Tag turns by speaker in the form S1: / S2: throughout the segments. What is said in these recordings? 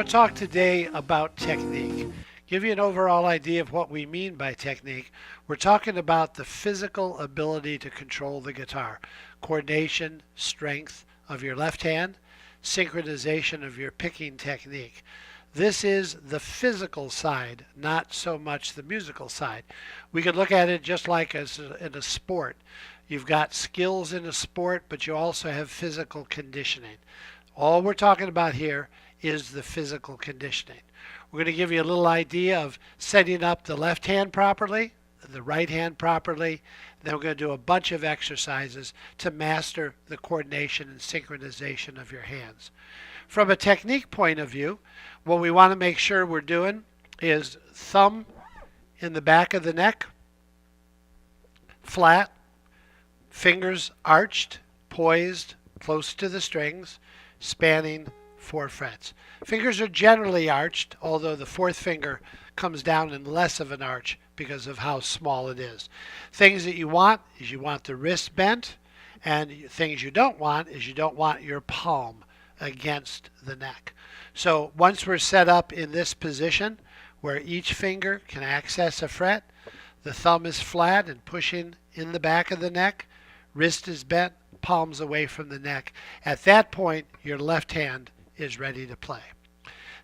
S1: want to talk today about technique. Give you an overall idea of what we mean by technique. We're talking about the physical ability to control the guitar, coordination, strength of your left hand, synchronization of your picking technique. This is the physical side, not so much the musical side. We could look at it just like as in a sport. You've got skills in a sport, but you also have physical conditioning. All we're talking about here is the physical conditioning. We're going to give you a little idea of setting up the left hand properly, the right hand properly. Then we're going to do a bunch of exercises to master the coordination and synchronization of your hands. From a technique point of view, what we want to make sure we're doing is thumb in the back of the neck, flat, fingers arched, poised, close to the strings, spanning 4 frets. Fingers are generally arched, although the 4th finger comes down in less of an arch because of how small it is. Things that you want is you want the wrist bent, and things you don't want is you don't want your palm against the neck. So once we're set up in this position where each finger can access a fret, the thumb is flat and pushing in the back of the neck, wrist is bent, palms away from the neck. At that point, your left hand is ready to play.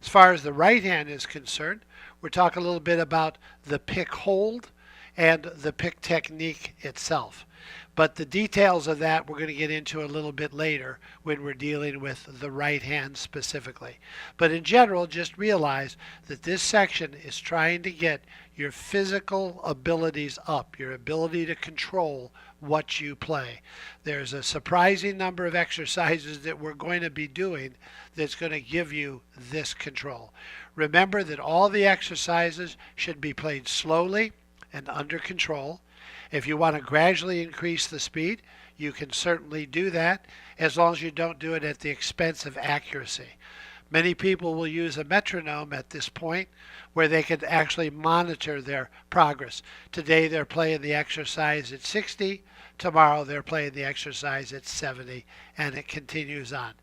S1: As far as the right hand is concerned, we're talking a little bit about the pick hold and the pick technique itself. But the details of that we're going to get into a little bit later when we're dealing with the right hand specifically. But in general, just realize that this section is trying to get your physical abilities up, your ability to control what you play. There's a surprising number of exercises that we're going to be doing that's going to give you this control. Remember that all the exercises should be played slowly and under control. If you want to gradually increase the speed, you can certainly do that as long as you don't do it at the expense of accuracy. Many people will use a metronome at this point where they can actually monitor their progress. Today they're playing the exercise at 60, tomorrow they're playing the exercise at 70, and it continues on.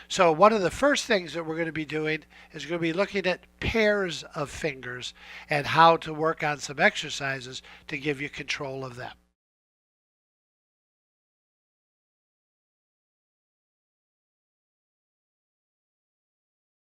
S1: So one of the first things that we're going to be doing is going to be looking at pairs of fingers and how to work on some exercises to give you control of them.